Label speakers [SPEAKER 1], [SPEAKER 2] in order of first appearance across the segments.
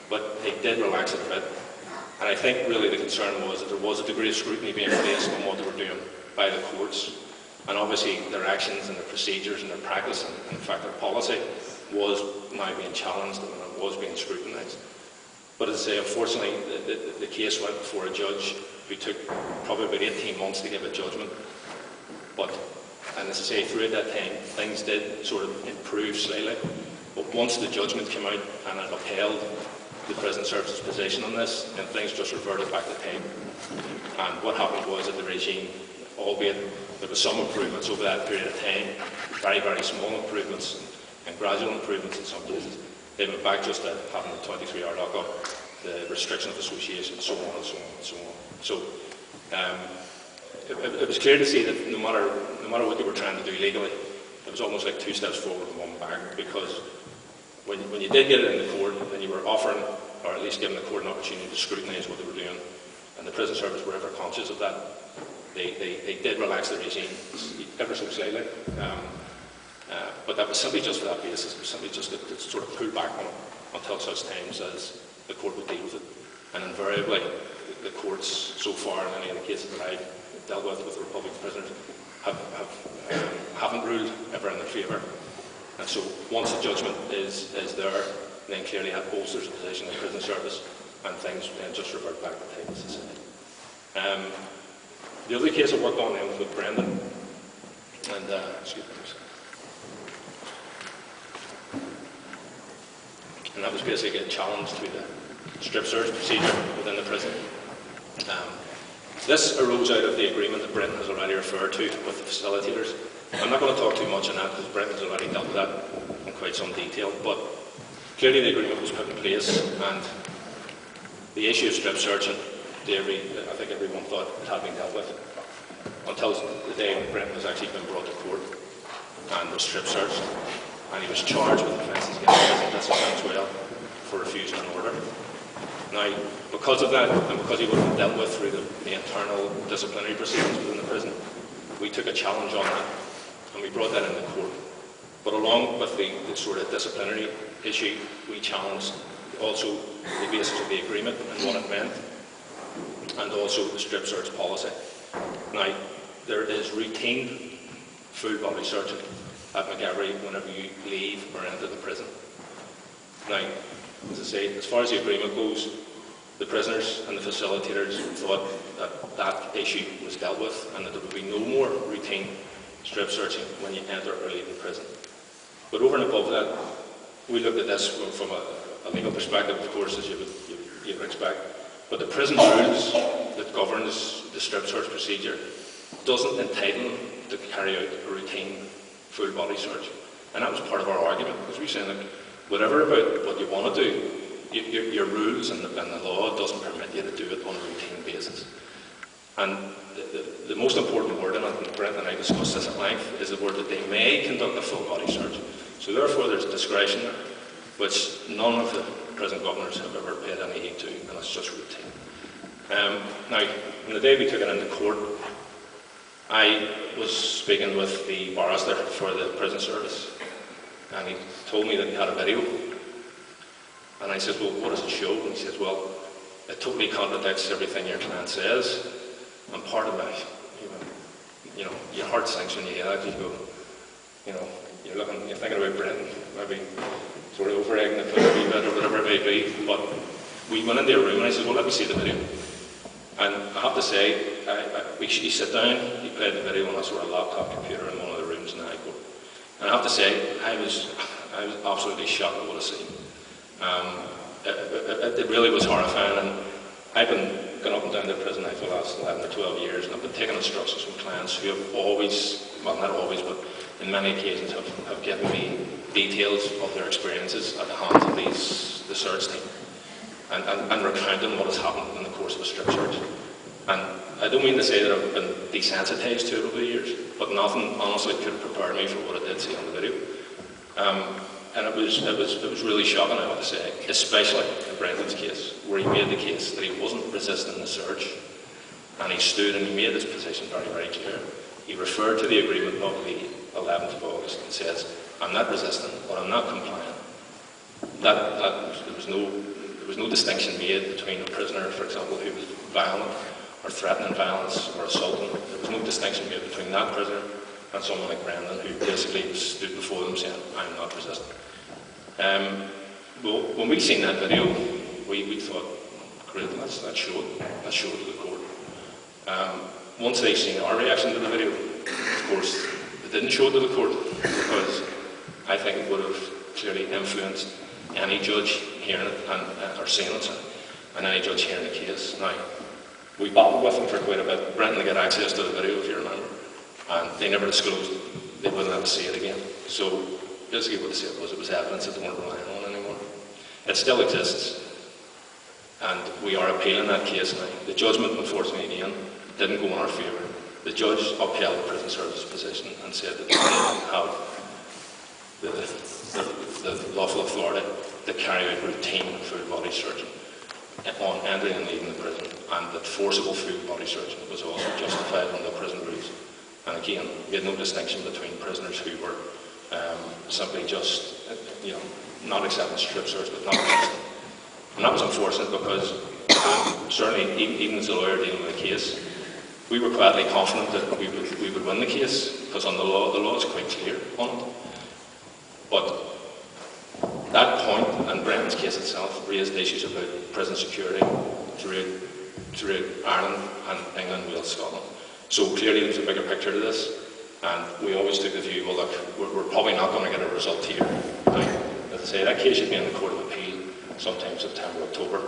[SPEAKER 1] but they did relax it a bit. And I think really the concern was that there was a degree of scrutiny being placed on what they were doing by the courts. And obviously their actions and their procedures and their practice, and in fact their policy, was now being challenged and it was being scrutinised. But as I say, unfortunately, the case went before a judge who took probably about 18 months to give a judgment. And as I say, throughout that time, things did sort of improve slightly. But once the judgment came out and it upheld the prison service's position on this, then things just reverted back to time. And what happened was that the regime, albeit there was some improvements over that period of time, very, very small improvements and gradual improvements in some places, they went back just to having the 23-hour lockup, the restriction of association, so on and so on and so on. So it was clear to see that no matter what you were trying to do legally, it was almost like 2 steps forward and 1 back, because when you did get it in the court, then you were offering, or at least giving the court an opportunity to scrutinise what they were doing, and the prison service were ever conscious of that. They did relax the regime ever so slightly, but that was simply just for that basis. It was simply just to sort of pull back on it until such times as the court would deal with it. And invariably, the courts so far, in any of the cases that I've dealt with the Republic's prisoners, haven't ruled ever in their favour. And so once the judgment is there, then clearly that bolsters the position of the prison service, and things then just revert back to time, as I said. The other case I worked on then was with Brendan, and excuse me, and that was basically a challenge to the strip search procedure within the prison. This arose out of the agreement that Brendan has already referred to with the facilitators. I'm not going to talk too much on that because Brendan's already dealt with that in quite some detail, but clearly the agreement was put in place, and the issue of strip searching, I think everyone thought it had been dealt with, until the day when Brendan was actually been brought to court and was strip searched, and he was charged with offences against prison discipline as well for refusing an order. Now, because of that, and because he wasn't dealt with through the internal disciplinary proceedings within the prison, we took a challenge on that, and we brought that into court. But along with the sort of disciplinary issue, we challenged also the basis of the agreement and what it meant, and also the strip search policy. Now, there is routine full body searching at McGarry whenever you leave or enter the prison. Now, as I say, as far as the agreement goes, the prisoners and the facilitators thought that that issue was dealt with and that there would be no more routine strip searching when you enter or leave the prison. But over and above that, we looked at this from a legal perspective, of course, as you would expect. But the prison rules that governs the strip search procedure doesn't entitle them to carry out a routine full body search. And that was part of our argument, because we were saying, like, whatever about what you want to do, your rules and the law doesn't permit you to do it on a routine basis. And the most important word, and Brent and I discussed this at length, is the word that they may conduct a full body search. So therefore there's discretion there, which none of the prison governors have ever paid any heed to, and it's just routine. Now, on the day we took it into court, I was speaking with the barrister for the prison service, and he told me that he had a video. And I said, well, what does it show? And he says, well, it totally contradicts everything your client says. And part of that, your heart sinks when you hear that. You go, you're thinking about Britain, maybe sort of over-egging the foot a wee bit or whatever it may be. But we went into a room and I said, well, let me see the video. And I have to say, he sat down, he played the video on a sort of laptop computer in one of the rooms in the High Court. And I have to say, I was absolutely shocked at what I seen. It really was horrifying, and I've been going up and down to prison now for the last 11 or 12 years, and I've been taking instructions from clients who have always, well not always, but in many occasions have given me details of their experiences at the hands of the search team, and recounting what has happened in the course of a strip search. And I don't mean to say that I've been desensitised to it over the years, but nothing honestly could prepare me for what I did see on the video. And it was really shocking, I have to say, especially in Brendan's case, where he made the case that he wasn't resisting the search, and he stood and he made his position very, very clear. He referred to the agreement of the 11th of August and says, I'm not resisting, but I'm not compliant. There was was no distinction made between a prisoner, for example, who was violent or threatening violence or assaulting. There was no distinction made between that prisoner and someone like Brendan, who basically stood before them saying, "I'm not resisting." Well, when we seen that video, we thought, great, let's show it to the court. Once they seen our reaction to the video, of course, they didn't show it to the court, because I think it would have clearly influenced any judge hearing it or seeing it, and any judge hearing the case. Now, we battled with them for quite a bit. Brendan got access to the video, if you remember, and they never disclosed it. They wouldn't let us see it again. So basically what they said was it was evidence that they weren't relying on anymore. It still exists, and we are appealing that case now. The judgment, unfortunately, again, didn't go in our favour. The judge upheld the prison service position and said that they didn't have the lawful authority to carry out routine full body searching on entering and leaving the prison, and that forcible full body searching was also justified under prison rules. And again, we had no distinction between prisoners who were simply just, not accepting strip search, but not resisting. And that was unfortunate, because certainly, even as a lawyer dealing with the case, we were quietly confident that we would win the case, because on the law is quite clear on it. But that point, and Brendan's case itself, raised issues about prison security throughout Ireland and England, Wales, Scotland. So clearly there's a bigger picture to this, and we always took the view, well look, we're probably not going to get a result here. Now, as I say, that case should be in the Court of Appeal sometime September, October,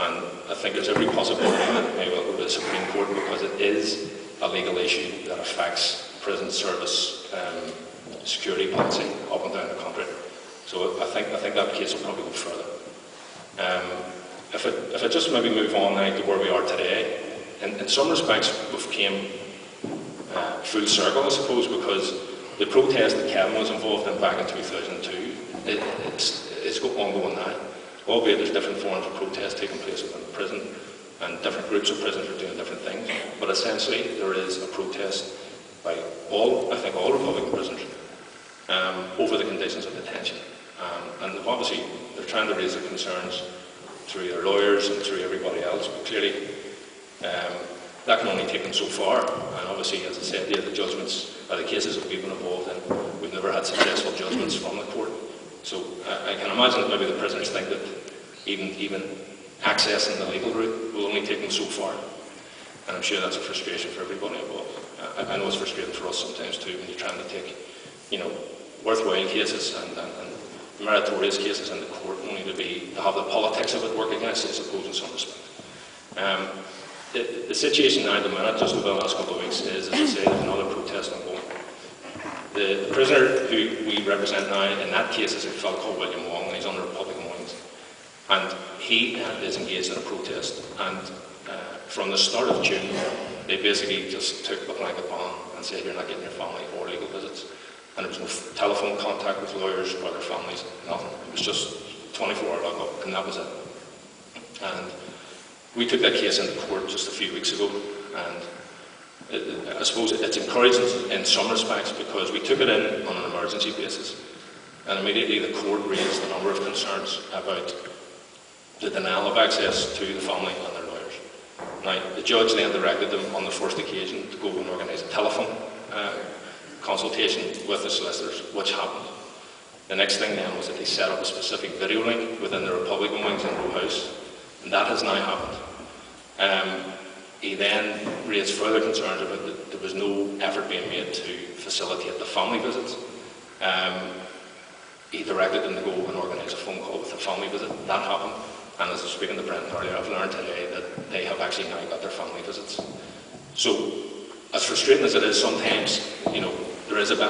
[SPEAKER 1] and I think there's every possibility that it may well go to the Supreme Court, because it is a legal issue that affects prison service security policy up and down the country. So I think that case will probably go further. If I just maybe move on now to where we are today, in some respects we've came full circle, I suppose, because the protest that Kevin was involved in back in 2002, it's ongoing now. Albeit there's different forms of protest taking place within the prison, and different groups of prisoners are doing different things. But essentially, there is a protest by I think all Republican prisoners over the conditions of detention. And obviously, they're trying to raise their concerns through their lawyers and through everybody else, but clearly that can only take them so far. And obviously, as I said, the judgments, the cases that we've been involved in, we've never had successful judgments from the court. So I can imagine that maybe the prisoners think that even accessing the legal route will only take them so far. And I'm sure that's a frustration for everybody involved. I know it's frustrating for us sometimes too, when you're trying to take, worthwhile cases and meritorious cases in the court, only to have the politics of it work against you, I suppose, in some respect. The situation now at the minute, just over the last couple of weeks, is, as I say, there's another protest ongoing. The prisoner who we represent now in that case is a fellow called William Wong, and he's under Republican wings. And he is engaged in a protest. And from the start of June, they basically just took the blanket ban and said, you're not getting your family or legal visits. And there was no telephone contact with lawyers or their families, nothing. It was just 24-hour lockup, and that was it. And we took that case into court just a few weeks ago, and I suppose it's encouraging in some respects, because we took it in on an emergency basis, and immediately the court raised a number of concerns about the denial of access to the family and their lawyers. Now, the judge then directed them on the first occasion to go and organise a telephone consultation with the solicitors, which happened. The next thing then was that they set up a specific video link within the Republican wings in Row House, and that has now happened. He then raised further concerns about that there was no effort being made to facilitate the family visits. He directed them to go and organise a phone call with the family visit. That happened, and as I was speaking to Brendan earlier, I've learned today that they have actually now got their family visits. So, as frustrating as it is sometimes, there is a benefit